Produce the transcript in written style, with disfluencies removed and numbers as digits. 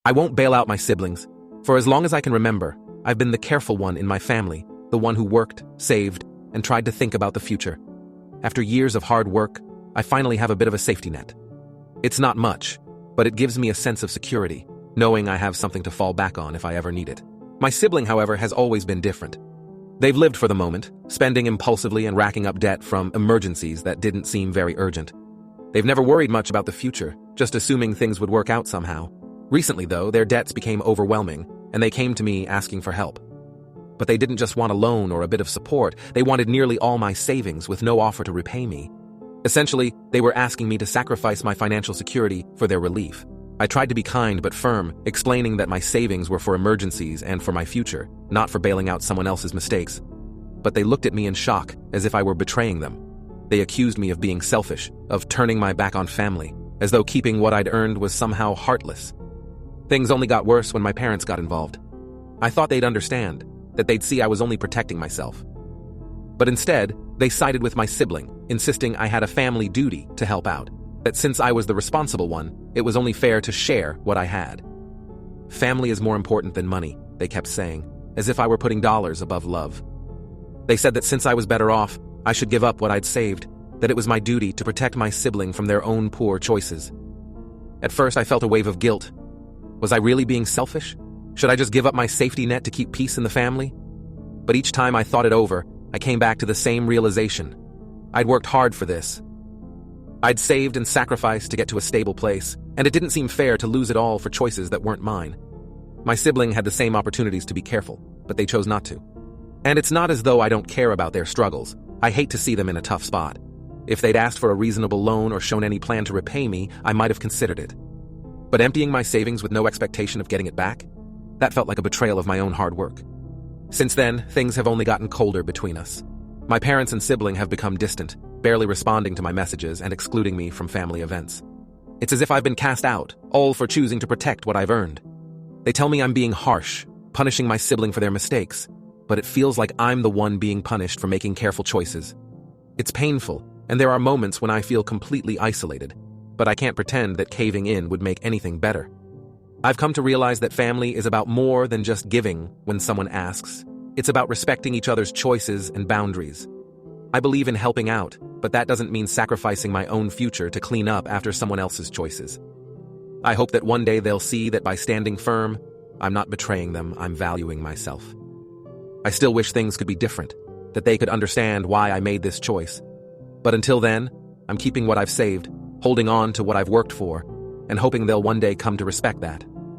I won't bail out my siblings. For as long as I can remember, I've been the careful one in my family, the one who worked, saved, and tried to think about the future. After years of hard work, I finally have a bit of a safety net. It's not much, but it gives me a sense of security, knowing I have something to fall back on if I ever need it. My sibling, however, has always been different. They've lived for the moment, spending impulsively and racking up debt from emergencies that didn't seem very urgent. They've never worried much about the future, just assuming things would work out somehow. Recently, though, their debts became overwhelming, and they came to me asking for help. But they didn't just want a loan or a bit of support, they wanted nearly all my savings with no offer to repay me. Essentially, they were asking me to sacrifice my financial security for their relief. I tried to be kind but firm, explaining that my savings were for emergencies and for my future, not for bailing out someone else's mistakes. But they looked at me in shock, as if I were betraying them. They accused me of being selfish, of turning my back on family, as though keeping what I'd earned was somehow heartless. Things only got worse when my parents got involved. I thought they'd understand, that they'd see I was only protecting myself. But instead, they sided with my sibling, insisting I had a family duty to help out, that since I was the responsible one, it was only fair to share what I had. Family is more important than money, they kept saying, as if I were putting dollars above love. They said that since I was better off, I should give up what I'd saved, that it was my duty to protect my sibling from their own poor choices. At first, I felt a wave of guilt. Was I really being selfish? Should I just give up my safety net to keep peace in the family? But each time I thought it over, I came back to the same realization. I'd worked hard for this. I'd saved and sacrificed to get to a stable place, and it didn't seem fair to lose it all for choices that weren't mine. My sibling had the same opportunities to be careful, but they chose not to. And it's not as though I don't care about their struggles. I hate to see them in a tough spot. If they'd asked for a reasonable loan or shown any plan to repay me, I might have considered it. But emptying my savings with no expectation of getting it back? That felt like a betrayal of my own hard work. Since then, things have only gotten colder between us. My parents and sibling have become distant, barely responding to my messages and excluding me from family events. It's as if I've been cast out, all for choosing to protect what I've earned. They tell me I'm being harsh, punishing my sibling for their mistakes, but it feels like I'm the one being punished for making careful choices. It's painful, and there are moments when I feel completely isolated, but I can't pretend that caving in would make anything better. I've come to realize that family is about more than just giving when someone asks. It's about respecting each other's choices and boundaries. I believe in helping out, but that doesn't mean sacrificing my own future to clean up after someone else's choices. I hope that one day they'll see that by standing firm, I'm not betraying them, I'm valuing myself. I still wish things could be different, that they could understand why I made this choice. But until then, I'm keeping what I've saved, holding on to what I've worked for, and hoping they'll one day come to respect that.